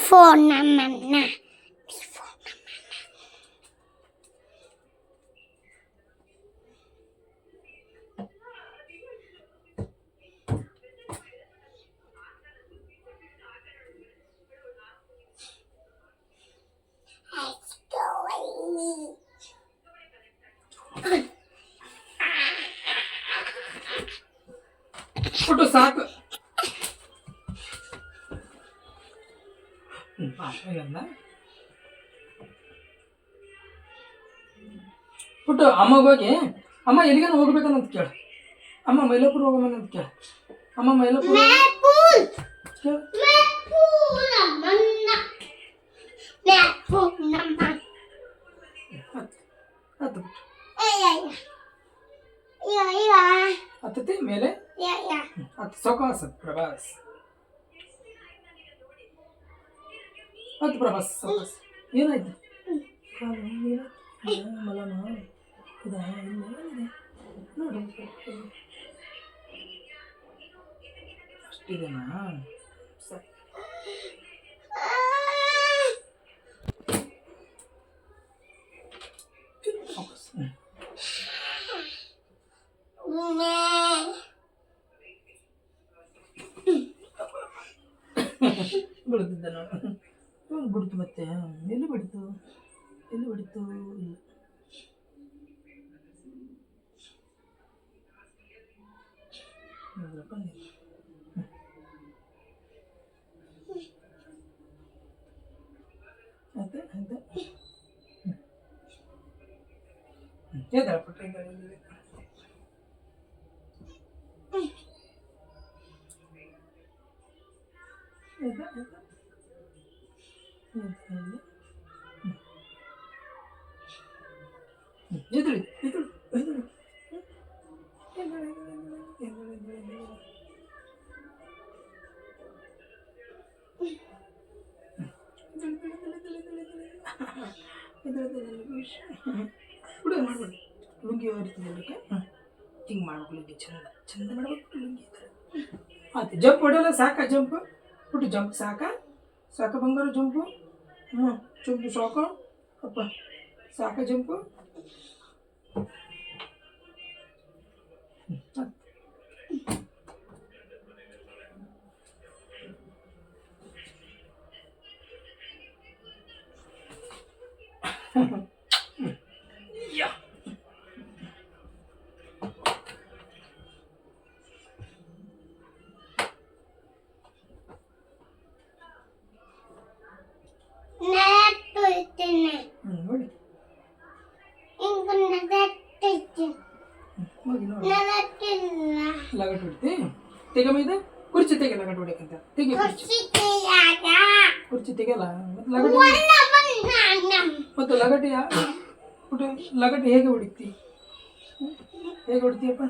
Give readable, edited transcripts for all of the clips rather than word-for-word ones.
Phone namanya. ಪುಟ್ಟು ಸಾಕು. ಪುಟ್ಟು ಅಮ್ಮಗೆ ಹೋಗಿ ಅಮ್ಮ ಎಲ್ಲಿಗಾನ ಹೋಗ್ಬೇಕನ್ನಂತ ಕೇಳ. ಅಮ್ಮ ಮೈಲಾಪುರ ಹೋಗಮ್ಮನಂತ ಕೇಳ. ಅಮ್ಮ ಮೈಲಾಪುರ ಹತ್ತತಿ ಮೇಲೆ ಹತ್ತು ಸೌಕಾಸ ಪ್ರಭಾಸ್. ಹತ್ತು ಪ್ರಭಾಸ್ ಸೌಕಾಸ. ಏನಾಯ್ತು ಮಲನ ಇದೆ ನೋಡು ಅಷ್ಟಿದೆನಾ? ಸರಿ ಬಿಡ್ತಿದ್ದೆ ನಾನು ಬಿಡ್ತು. ಮತ್ತೆ ಎಲ್ಲಿ ಬಿಡ್ತು ಇಲ್ಲ ಲುಂಗಿ ಹೊರಿತಿದ್ದಕ್ಕೆ ಹಿಂಗೆ ಮಾಡ್ಬೇಕು. ಲುಂಗಿ ಚಂದ ಮಾಡ್ಬೇಕು. ಲುಂಗಿ ಆಯ್ತು. ಜಂಪ್ ಹೊಡೆಯಲ್ಲ ಸಾಕ? ಜಂಪ್ ಬಿಟ್ಟು ಜಂಪ್ ಸಾಕ ಬಂಗಾರ ಜಂಪು. ಜಂಪು ಸಾಕು ಅಪ್ಪ ಸಾಕ ಜಂಪು. ಲಗಟ್ ಹೊಡಿತಿ ತೆಗ ಮೈದ ಕುರ್ಚಿ ತೆಗೆ. ಲಗಟ್ ಹೊಡಿಯಕ್ಕಂತ ತೆಗಿ ಕುರ್ಚಿ ತೆಗೆಯಲ್ಲ. ಮತ್ತೆ ಲಗಟಿ ಪುಟ್ಟು ಲಗಟಿ ಹೇಗೆ ಹೊಡಿತಿ? ಹೇಗೆ ಹೊಡಿತೀಯಪ್ಪ?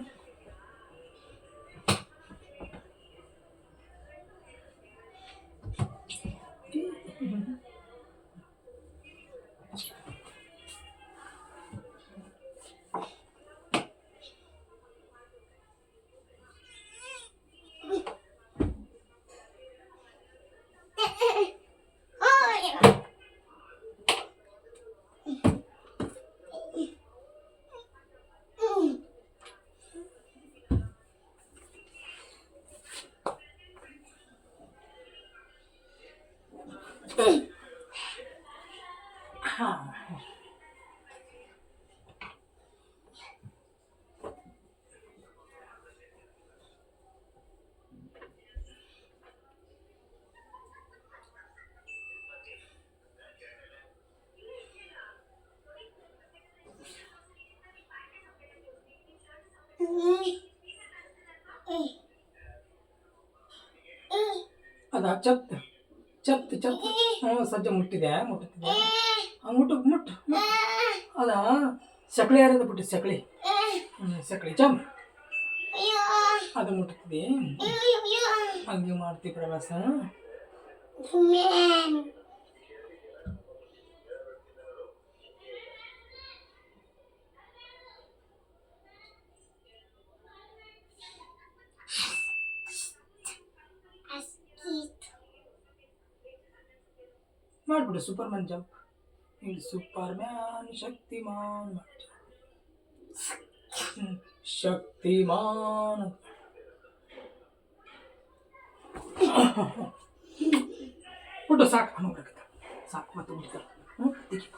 ಅದ ಚತ್ ಚತ್ ಚತ್ ಹ್ಞೂ ಸಜ್ಜೆ ಮುಟ್ಟಿದೆ ಮುಟ್ಟುತ್ತಿದೆ ಮುಟ್ಟು ಮುಟ್ಟು ಅದ ಸಕಳಿ ಯಾರದ ಬಿಟ್ಟು ಸಕಳಿ ಸಕಳಿ ಜಂಪ್ ಅದು ಮುಟ್ಟುತ್ತಿದೆ ಹಂಗೆ ಮಾಡ್ತೀವಿ ಪ್ರವಾಸ ಮಾಡ್ಬಿಡು ಸೂಪರ್ಮ್ಯಾನ್ ಜಂಪ್ ಇಲ್ಲಿ ಸೂಪರ್ಮ್ಯಾನ್ ಶಕ್ತಿಮಾನ್ ಶಕ್ತಿಮಾನ್ ಬಿಟ್ಟು ಸಾಕು ಸಾಕು ಮತ್ತೆ ಬಿಡ್ತಾರೆ ಹ್ಞೂ ದಿಕ್ಕಿ